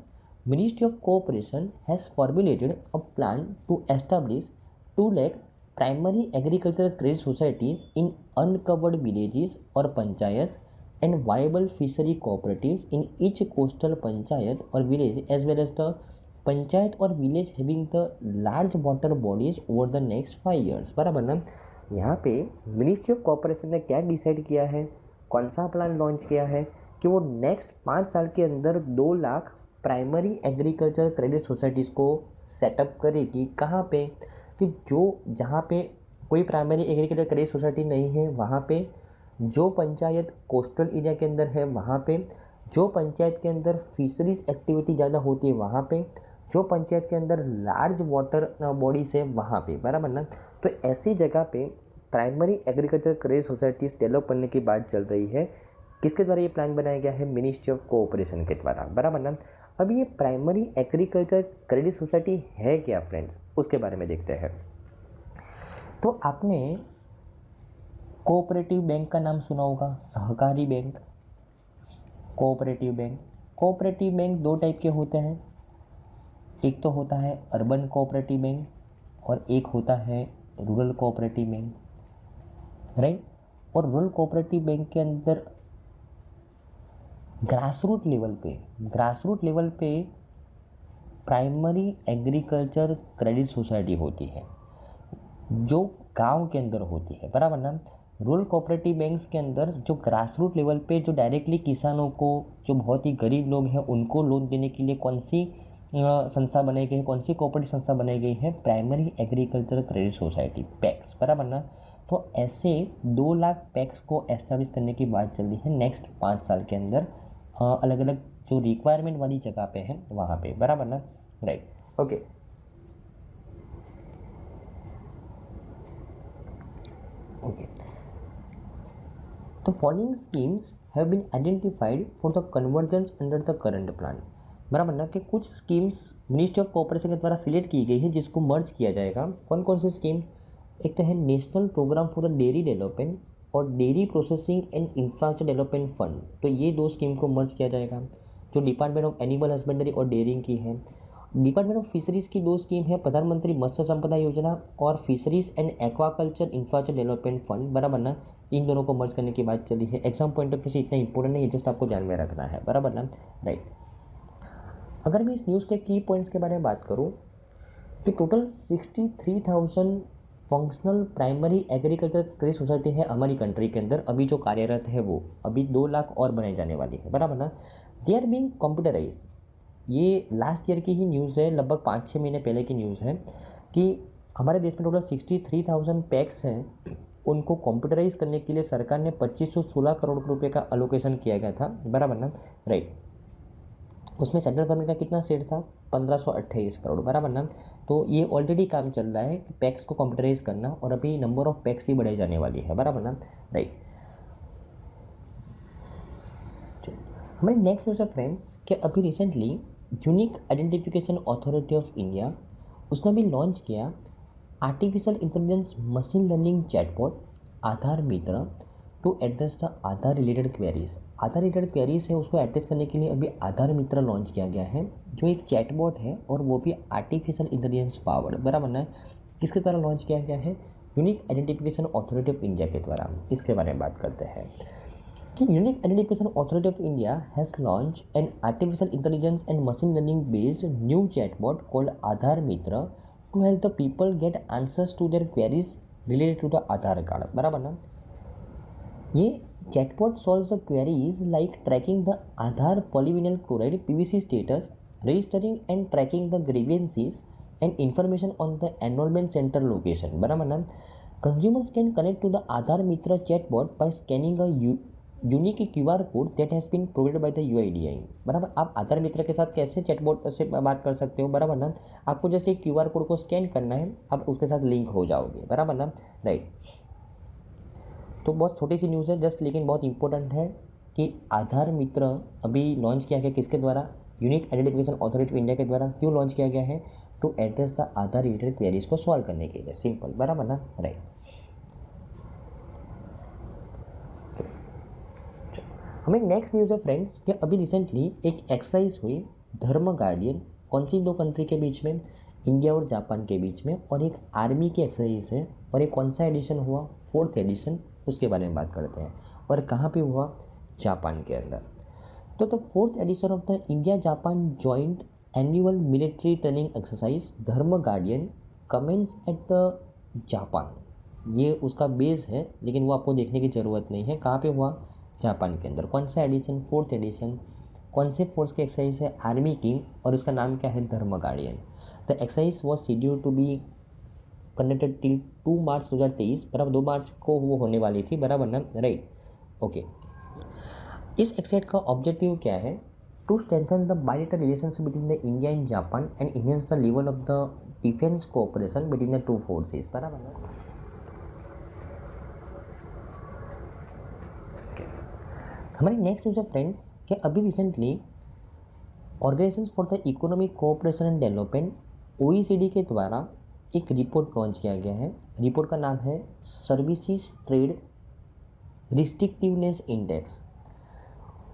ministry of cooperation has formulated a plan to establish 2 lakh primary agriculture credit societies in uncovered villages और panchayat and viable fishery cooperatives in each coastal panchayat और village as well as the panchayat और village having the large water bodies over the next 5 years, बराबर ना। यहाँ पे ministry of cooperation ने क्या decide किया है, कौन सा प्लान लॉन्च किया है कि वो नेक्स्ट 5 साल के अंदर 2 lakh primary agriculture credit societies को सेटअप करेगी। कहाँ पे, कि जहाँ पे कोई प्राइमरी एग्रीकल्चर क्रेडिट सोसाइटी नहीं है, वहाँ पे जो पंचायत कोस्टल एरिया के अंदर है वहाँ पे, जो पंचायत के अंदर फिशरीज एक्टिविटी ज़्यादा होती है वहाँ पे, जो पंचायत के अंदर लार्ज वाटर बॉडीज़ है वहाँ पे, बराबर ना। तो ऐसी जगह पे primary agriculture credit societies develop करने की बात चल रही है। किसके द्वारा ये प्लान बनाया गया है, मिनिस्ट्री ऑफ कोऑपरेशन के द्वारा, बराबर ना। अब ये प्राइमरी एग्रीकल्चर क्रेडिट सोसाइटी है क्या फ्रेंड्स, उसके बारे में देखते हैं। तो आपने कोऑपरेटिव बैंक का नाम सुना होगा, सहकारी bank, cooperative bank. Cooperative bank 2 type के होते हैं, एक तो होता है अर्बन कोऑपरेटिव बैंक और एक होता है रूरल कोऑपरेटिव बैंक, राइट। और रूरल कोऑपरेटिव बैंक के अंदर ग्रासरूट लेवल पे प्राइमरी एग्रीकल्चर क्रेडिट सोसाइटी होती है जो गांव के अंदर होती है, बराबर ना। रूरल कोऑपरेटिव बैंक्स के अंदर जो ग्रासरूट लेवल पे जो डायरेक्टली किसानों को, जो बहुत ही गरीब लोग हैं, उनको लोन देने के लिए कौन सी संस्था बनाई गई है, कौन सी कोऑपरेटिव संस्था बनाई गई है, primary agriculture credit society PACS, बराबर ना। तो ऐसे 2 लाख पैक्स को एस्टैब्लिश करने की बात चल रही है नेक्स्ट 5 साल के अंदर, अलग अलग जो रिक्वायरमेंट वाली जगह पे है वहाँ पे, बराबर ना, right, okay. Okay, The following schemes have been identified for the convergence under the current plan। बराबर ना, कि कुछ स्कीम्स मिनिस्ट्री ऑफ कोऑपरेशन के द्वारा सिलेक्ट की गई है जिसको मर्ज किया जाएगा। कौन कौन सी स्कीम? एक तो है national programme for the dairy development और dairy processing and infrastructure development fund, तो ये 2 स्कीम को मर्ज किया जाएगा। जो डिपार्टमेंट ऑफ एनिमल हस्बेंड्री और डेयरिंग की है। डिपार्टमेंट ऑफ फिशरीज़ की 2 स्कीम है, प्रधानमंत्री मत्स्य संपदा योजना और fisheries and aquaculture infrastructure development fund, बराबर ना। इन दोनों को मर्ज करने की बात चली है। एग्जाम पॉइंट ऑफ व्यू से इतना इंपॉर्टेंट नहीं है, जस्ट आपको ध्यान में रखना है, बराबर ना, राइट। अगर मैं इस न्यूज़ के की पॉइंट्स के बारे में बात करूँ कि total 63,000 functional primary agriculture credit society है हमारी कंट्री के अंदर, अभी जो कार्यरत है वो अभी 2 लाख और बनाई जाने वाली है, बराबर ना। दे आर बीइंग कंप्यूटराइज, ये लास्ट ईयर की ही न्यूज़ है, लगभग 5-6 महीने पहले की न्यूज़ है कि हमारे देश में टोटल 63,000 पैक्स हैं, उनको कंप्यूटराइज करने के लिए सरकार ने 2516 करोड़ रुपए का अलोकेशन किया गया था, बराबर ना, राइट। उसमें सेंट्रल गवर्नमेंट का कितना शेयर था? 1528 करोड़, बराबर ना। तो ये ऑलरेडी काम चल रहा है कि पैक्स को कंप्यूटराइज करना, और अभी नंबर ऑफ पैक्स भी बढ़ाई जाने वाली है, बराबर ना, राइट। हमारी नेक्स्ट न्यूज़ है फ्रेंड्स कि अभी recently unique identification authority of India, उसने भी लॉन्च किया artificial intelligence machine learning chatbot Aadhaar Mitra to address the Aadhaar related queries. Aadhaar related queries है उसको एड्रेस करने के लिए अभी आधार मित्र लॉन्च किया गया है, जो एक चैटबॉट है और वो भी आर्टिफिशियल इंटेलिजेंस पावर्ड, बराबर ना। किसके द्वारा लॉन्च किया गया है? Unique identification authority of India के द्वारा। इसके बारे में बात करते हैं कि unique identification authority of India has launch an artificial intelligence and machine learning based new chatbot called Aadhaar Mitra to help the people get answers to their queries related to the Aadhaar card, बराबर ना। ये chatbot solves the queries like tracking the Aadhaar polyvinyl chloride PVC status, registering and tracking the grievances and information on the enrolment centre location, बराबर ना। Consumers can connect to the Aadhaar Mitra chatbot by scanning a unique QR code that has been provided by the UIDAI, बराबर। आप आधार मित्र के साथ कैसे chatbot से बात कर सकते हो, बराबर ना। आपको जस्ट एक QR कोड को स्कैन करना है, आप उसके साथ लिंक हो जाओगे, बराबर ना, राइट। तो बहुत छोटी सी न्यूज़ है जस्ट, लेकिन बहुत इंपॉर्टेंट है कि आधार मित्र अभी लॉन्च किया गया किसके द्वारा? Unique identification authority of India के द्वारा। क्यों लॉन्च किया गया है? To address the Aadhaar related queries को सॉल्व करने के लिए, सिंपल, बराबर ना, राइट। हमें नेक्स्ट न्यूज़ है फ्रेंड्स कि अभी रिसेंटली एक एक्सरसाइज हुई धर्म गार्डियन, कौन सी 2 कंट्री के बीच में? इंडिया और जापान के बीच में, और एक आर्मी की एक्सरसाइज है, और एक कौन सा एडिशन हुआ? 4th एडिशन, उसके बारे में बात करते हैं। और कहाँ पे हुआ? जापान के अंदर। तो the 4th edition of the India Japan joint annual military training exercise Dharma guardian commences at the Japan, ये उसका बेस है, लेकिन वो आपको देखने की ज़रूरत नहीं है। कहाँ पे हुआ? जापान के अंदर। कौन सा एडिशन? 4th addition. कौन से फोर्स की एक्सरसाइज है? आर्मी की, और उसका नाम क्या है? Dharma guardian. The exercise was schedule to be conducted till 2 March 2023, बराबर 2 मार्च को वो होने वाली थी, बराबर ना, राइट, ओके। इस एक्सरसाइज का ऑब्जेक्टिव क्या है? To strengthen the bilateral relationship between the India and Japan and enhance the level of the defence cooperation between the 2 forces, बराबर ना। हमारी नेक्स्ट न्यूज़ है फ्रेंड्स कि अभी recently organization for the economic cooperation and development OECD के द्वारा एक report launch किया गया है। रिपोर्ट का नाम है services trade restrictiveness index,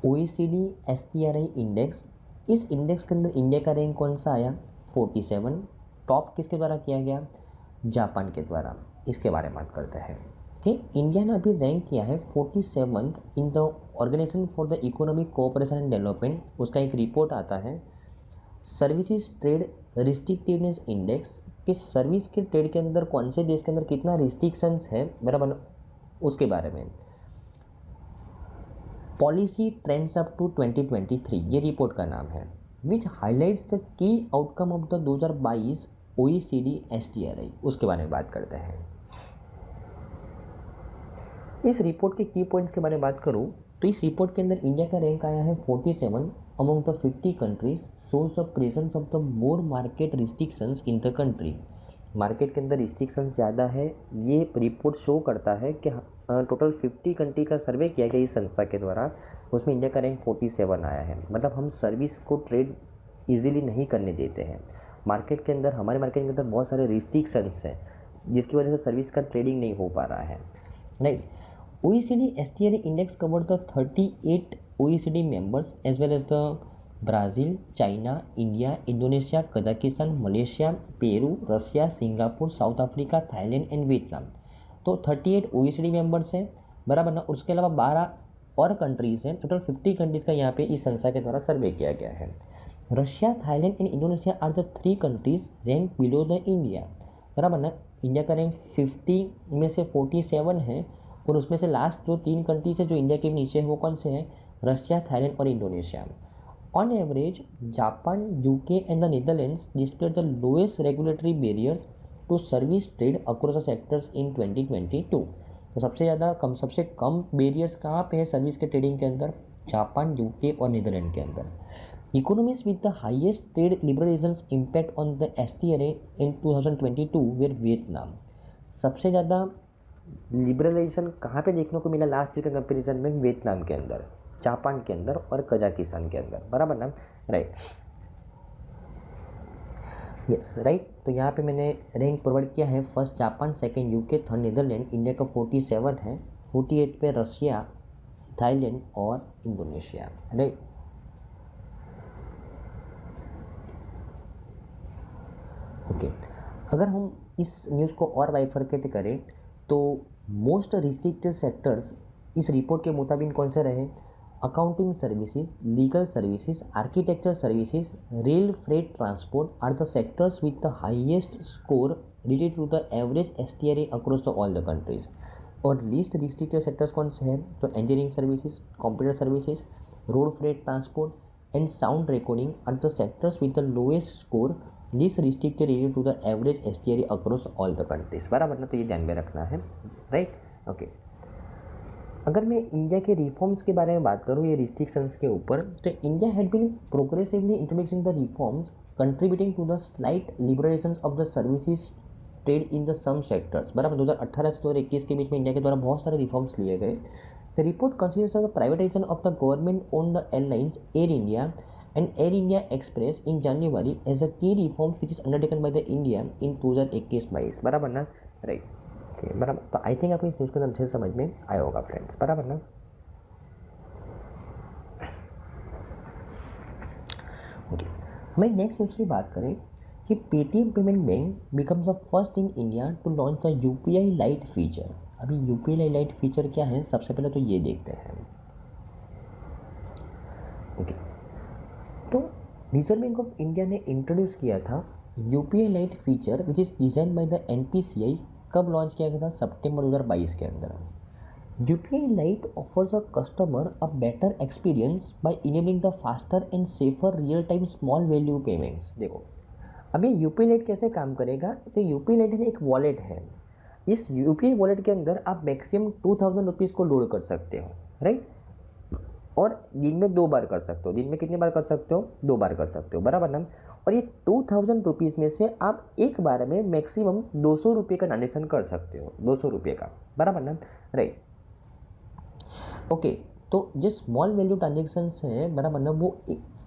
OECD STRI index. इस इंडेक्स के अंदर इंडिया का रैंक कौन सा आया? 47। टॉप किसके द्वारा किया गया? जापान के द्वारा। इसके बारे में बात करते हैं कि इंडिया ने अभी रैंक किया है 47th in the organization for the economic cooperation and development. उसका एक रिपोर्ट आता है सर्विसेज ट्रेड रिस्ट्रिक्टिवनेस इंडेक्स, कि सर्विस के ट्रेड के अंदर कौन से देश के अंदर कितना रिस्ट्रिक्शंस है, बराबर, उसके बारे में। पॉलिसी ट्रेंड्स अप टू 2023 ये रिपोर्ट का नाम है, which highlights the key outcome of the 2022 OECD STRI, उसके बारे में बात करते हैं। इस रिपोर्ट के की पॉइंट्स के बारे में बात करूँ तो इस रिपोर्ट के अंदर इंडिया का रैंक आया है 47 among the 50 countries shows the presence of the more market restrictions in the country. Market के अंदर रिस्ट्रिक्शंस ज़्यादा है, ये रिपोर्ट शो करता है कि टोटल 50 कंट्री का सर्वे किया गया इस संस्था के द्वारा, उसमें इंडिया का रैंक 47 आया है। मतलब हम सर्विस को ट्रेड ईजिली नहीं करने देते हैं। मार्केट के अंदर, हमारे मार्केट के अंदर बहुत सारे रिस्ट्रिक्शंस हैं जिसकी वजह से सर्विस का ट्रेडिंग नहीं हो पा रहा है, right. OECD STR index covered the 38 OECD members as well as the Brazil, China, India, Indonesia, Kazakhstan, Malaysia, Peru, Russia, Singapore, south Africa, Thailand and Vietnam. तो 38 OECD मेंबर्स हैं, बराबर ना। उसके अलावा 12 और कंट्रीज़ हैं। टोटल 50 कंट्रीज़ का यहाँ पे इस संस्था के द्वारा सर्वे किया गया है। Russia, Thailand and Indonesia are the 3 countries rank below the India, बराबर ना। इंडिया का रैंक 50 में से 47 है और उसमें से लास्ट जो 3 कंट्रीज है जो इंडिया के नीचे है वो कौन से हैं? रशिया, थाईलैंड और Indonesia. On average Japan, UK and the Netherlands displayed the lowest regulatory barriers to service trade across the sectors in 2022। तो सबसे कम बैरियर्स कहाँ पे है सर्विस के ट्रेडिंग के अंदर? जापान, यूके और नीदरलैंड के अंदर। Economies with the highest trade liberalisations impact on the STRA in 2022 were Vietnam. सबसे ज़्यादा लिबरलाइजेशन कहाँ पे देखने को मिला लास्ट ईयर के कंपेरिजन में? वियतनाम के अंदर, जापान के अंदर और कजाकिस्तान के अंदर, बराबर ना, राइट। Yes, right. तो यहाँ पे मैंने रैंक प्रोवाइड किया है, first Japan, second UK, third Netherland, India का 47 है, 48 पे रशिया, थाईलैंड और इंडोनेशिया, राइट। ओके, अगर हम इस न्यूज़ को और बाइफरकेट करें तो मोस्ट रिस्ट्रिक्टेड सेक्टर्स इस रिपोर्ट के मुताबिक कौन से रहे? Accounting services, legal services, architecture services, rail freight transport are the sectors with the highest score related to the average STRA across the all the countries. और least restricted sectors कौन से हैं? तो engineering services, computer services, road freight transport and sound recording are the sectors with the lowest score least restricted related to the average STRA across all the countries, बराबर ना। तो ये ध्यान में रखना है, राइट, ओके। अगर मैं इंडिया के रिफॉर्म्स के बारे में बात करूँ ये रिस्ट्रिक्शंस के ऊपर, तो India had been progressively introducing the reforms contributing to the slight liberalization of the services trade in the some sectors, बराबर। 2018 से 2021 के बीच में इंडिया के द्वारा बहुत सारे रिफॉर्म्स लिए गए। The report considers the privatisation of the government owned airlines air India and Air India Express in January as a key reform which is undertaken by the India in 2021-22, बराबर ना, right, okay, बराबर। तो I think आपको इस news को अच्छे से समझ में आया होगा फ्रेंड्स, बराबर ना। ओके, हमें नेक्स्ट न्यूज़ की बात करें कि Paytm payment bank becomes the first in India to launch the UPI lite feature. अभी UPI लाइट फीचर क्या है, सबसे पहले तो ये देखते हैं। ओके, तो रिजर्व बैंक ऑफ इंडिया ने इंट्रोड्यूस किया था UPI lite feature which is design by the NPCI। कब लॉन्च किया गया था? सितंबर 2022 के अंदर। UPI light offers a customer a better experience by enabling the faster and safer real time small value payments. देखो, अब ये UPI लाइट कैसे काम करेगा? तो UPI लाइट है एक वॉलेट है। इस UPI वॉलेट के अंदर आप मैक्सिमम 2000 रुपीज़ को लोड कर सकते हो, राइट, और दिन में 2 बार कर सकते हो। दिन में कितने बार कर सकते हो? 2 बार कर सकते हो, बराबर ना। और ये 2000 रुपीज़ में से आप एक बार में मैक्सिमम 200 रुपये का ट्रांजेक्शन कर सकते हो, 200 रुपये का, बराबर ना, राइट, ओके। तो जो स्मॉल वैल्यू ट्रांजेक्शन्स हैं, बराबर ना, वो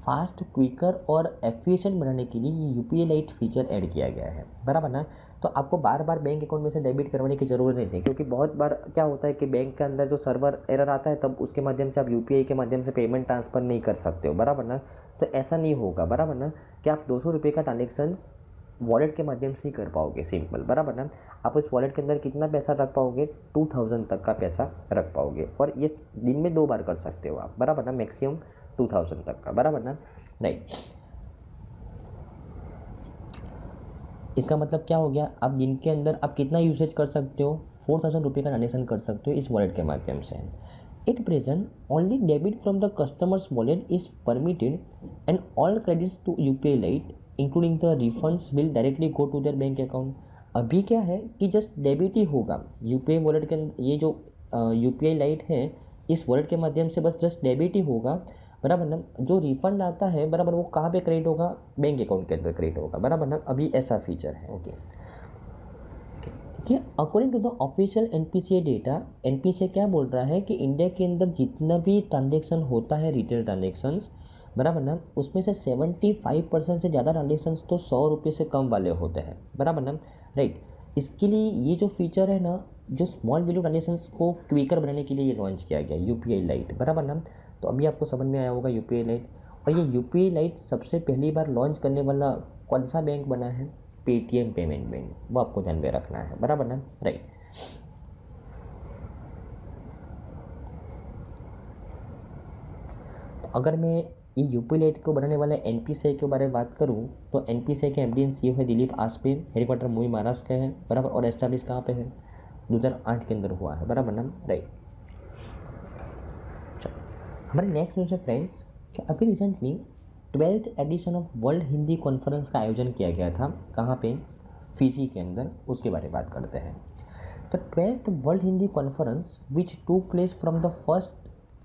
फास्ट, क्विकर और एफिशिएंट बनाने के लिए ये UPI लाइट फीचर ऐड किया गया है, बराबर ना। तो आपको बार बार बैंक अकाउंट में से डेबिट करवाने की ज़रूरत नहीं है, क्योंकि बहुत बार क्या होता है कि बैंक के अंदर जो सर्वर एरर आता है तब उसके माध्यम से आप UPI के माध्यम से पेमेंट ट्रांसफ़र नहीं कर सकते हो, बराबर ना। तो ऐसा नहीं होगा, बराबर ना, कि आप 200 रुपये का ट्रांजेक्शन वॉलेट के माध्यम से ही कर पाओगे, सिंपल, बराबर ना। आप उस वॉलेट के अंदर कितना पैसा रख पाओगे? 2000 तक का पैसा रख पाओगे, और ये दिन में 2 बार कर सकते हो आप, बराबर ना, मैक्सिमम 2000 तक का, बराबर ना, राइट। इसका मतलब क्या हो गया? आप दिन के अंदर आप कितना यूसेज कर सकते हो? 4000 रुपये का ट्रांजेक्शन कर सकते हो इस वॉलेट के माध्यम से। At present only debit from the customers wallet is permitted and all credits to UPI lite including the refunds will directly go to their bank account. अभी क्या है कि जस्ट डेबिट ही होगा UPI वॉलेट के अंदर। ये जो UPI लाइट है इस वॉलेट के माध्यम से बस जस्ट डेबिट ही होगा, बराबर ना। जो रिफंड आता है बराबर वो कहाँ पे क्रेडिट होगा, बैंक अकाउंट के अंदर क्रेडिट होगा, बराबर ना। अभी ऐसा फीचर है। ओके कि according to the official NPCI data, NPCI क्या बोल रहा है कि इंडिया के अंदर जितना भी ट्रांजेक्शन होता है रिटेल ट्रांजेक्शन्स, बराबर ना, उसमें से 75% से ज़्यादा ट्रांजेक्शन्स तो 100 रुपये से कम वाले होते हैं, बराबर ना, राइट। इसके लिए ये जो फीचर है ना, जो स्मॉल वैल्यू ट्रांजेक्शन्स को क्विकर बनाने के लिए ये लॉन्च किया गया UPI लाइट, बराबर ना। तो अभी आपको समझ में आया होगा UPI लाइट। और ये UPI लाइट सबसे पहली बार लॉन्च करने वाला कौन सा बैंक बना है, पेटीएम पेमेंट बैंक, वो आपको ध्यान में रखना है, बराबर ना, राइट। अगर मैं ये UPI लाइट को बनाने वाले NPCI के बारे में बात करूँ तो NPCI के MD एंड CEO है दिलीप आसपे, हेडक्वार्टर मुंबई महाराष्ट्र का है, बराबर। और एस्टैब्लिश कहाँ पे है, 2008 के अंदर हुआ है, बराबर ना, राइट। चलो हमारे नेक्स्ट न्यूज़ है फ्रेंड्स कि अभी recently 12th edition of world Hindi conference का आयोजन किया गया था, कहाँ पे, फिजी के अंदर। उसके बारे में बात करते हैं। तो 12th world Hindi conference which took place from the first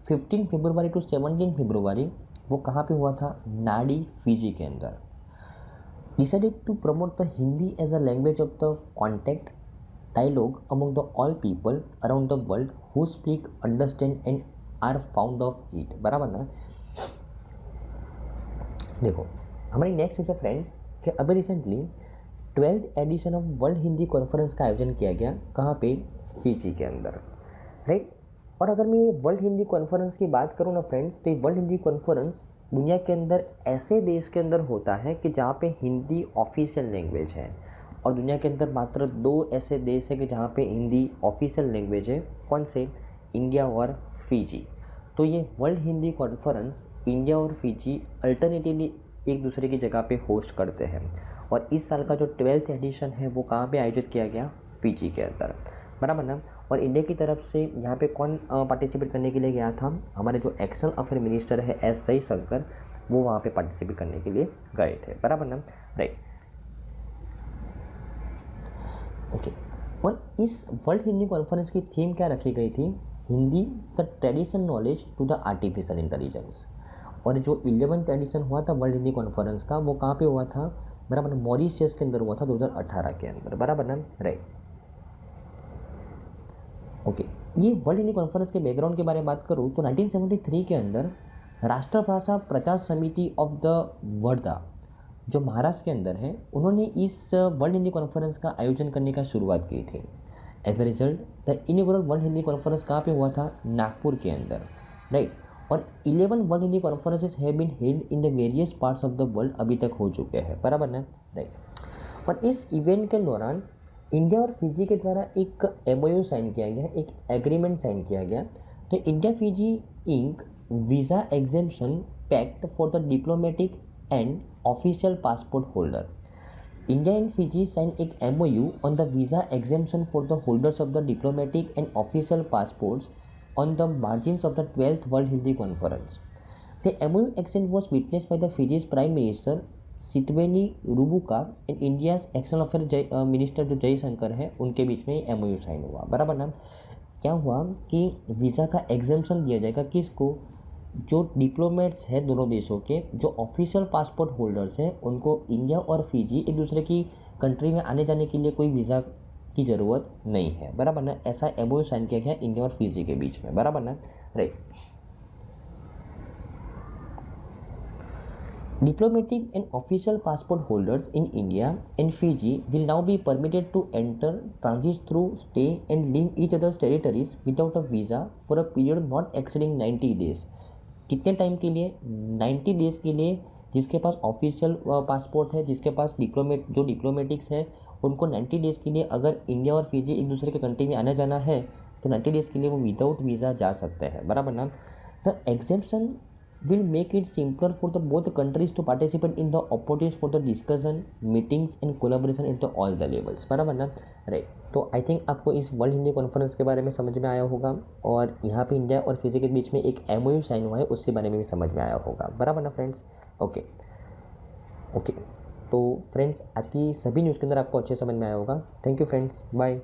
15 February to 17 February, वो कहाँ पे हुआ था, नाडी, फिजी के अंदर। Decided to promote the Hindi as a language of the contact dialogue among the all people around the world who speak, understand and are found of it, बराबर ना। देखो हमारी नेक्स्ट न्यूज़ है फ्रेंड्स कि अभी recently 12th edition of world Hindi conference का आयोजन किया गया, कहाँ पे, फिजी के अंदर, राइट। और अगर मैं वर्ल्ड हिंदी कॉन्फ्रेंस की बात करूँ ना फ्रेंड्स, तो वर्ल्ड हिंदी कॉन्फ्रेंस दुनिया के अंदर ऐसे देश के अंदर होता है कि जहाँ पे हिंदी ऑफिशियल लैंग्वेज है। और दुनिया के अंदर मात्र 2 ऐसे देश है कि जहाँ पे हिंदी ऑफिशियल लैंग्वेज है, कौन से, इंडिया और फिजी। तो ये वर्ल्ड हिंदी कॉन्फ्रेंस इंडिया और फिजी अल्टरनेटिवली एक दूसरे की जगह पे होस्ट करते हैं। और इस साल का जो 12th एडिशन है वो कहाँ पे आयोजित किया गया, फिजी के अंदर, बराबर ना। और इंडिया की तरफ से यहाँ पे कौन पार्टिसिपेट करने के लिए गया था, हमारे जो एक्सटर्नल अफेयर मिनिस्टर है S जयशंकर, वो वहाँ पे पार्टिसिपेट करने के लिए गए थे, बराबर ना, राइट। ओके और इस वर्ल्ड हिंदी कॉन्फ्रेंस की थीम क्या रखी गई थी, Hindi the tradition knowledge to the artificial intelligence. और जो 11th एडिशन हुआ था वर्ल्ड हिंदी कॉन्फ्रेंस का, वो कहाँ पे हुआ था, बराबर, मॉरिशस के अंदर हुआ था 2018 के अंदर, बराबर ना, राइट। ओके ये वर्ल्ड हिंदी कॉन्फ्रेंस के बैकग्राउंड के बारे में बात करूँ तो 1973 के अंदर राष्ट्रभाषा प्रचार समिति ऑफ द वर्धा, जो महाराष्ट्र के अंदर है, उन्होंने इस वर्ल्ड हिंदी कॉन्फ्रेंस का आयोजन करने का शुरुआत की थी। As a result the inaugural world Hindi conference कहाँ पे हुआ था, नागपुर के अंदर, राइट। और 11 world Hindi conferences have been held in the various parts of the world, अभी तक हो चुके हैं, बराबर ना, राइट। और इस इवेंट के दौरान इंडिया और फिजी के द्वारा एक MOU साइन किया गया, एक एग्रीमेंट साइन किया गया। तो India Fiji ink visa exemption pact for the diplomatic and official passport holder. India and Fiji signed एक MOU on the visa exemption for the holders of the diplomatic and official passports on the margins of the 12th World Hindi Conference. The MOU exchange was witnessed by the Fiji's Prime Minister Sitveni Rabuka and India's External Affairs Minister जो जयशंकर है, उनके बीच में MOU sign हुआ, बराबर ना। क्या हुआ कि वीज़ा का एग्जेम्पशन दिया जाएगा किसको, जो डिप्लोमेट्स हैं दोनों देशों के, जो ऑफिशियल पासपोर्ट होल्डर्स हैं, उनको इंडिया और फिजी एक दूसरे की कंट्री में आने जाने के लिए कोई वीज़ा की ज़रूरत नहीं है, बराबर ना। ऐसा MOU साइन किया गया इंडिया और फिजी के बीच में, बराबर ना, right. Diplomatic and official passport holders in India and Fiji will now be permitted to enter, transit through, stay and leave each other's territories without a visa for a period not exceeding 90 days. कितने time के लिए, 90 days के लिए। जिसके पास official passport है, जिसके पास जो डिप्लोमेटिक्स है, उनको 90 डेज़ के लिए अगर इंडिया और फिजी एक दूसरे के कंट्री में आना जाना है तो 90 डेज़ के लिए वो विदाउट वीज़ा जा सकते हैं, बराबर ना। The exemption will make it simpler for the both countries to participate in the opportunities for the discussion, meetings and collaboration at all the levels, बराबर ना, राइट। तो आई थिंक आपको इस वर्ल्ड हिंदी कॉन्फ्रेंस के बारे में समझ में आया होगा, और यहाँ पे इंडिया और फिजी के बीच में एक MOU साइन हुआ है, उसके बारे में भी समझ में आया होगा, बराबर ना फ्रेंड्स। ओके तो फ्रेंड्स आज की सभी न्यूज़ के अंदर आपको अच्छे समझ में आया होगा। Thank you friends, bye.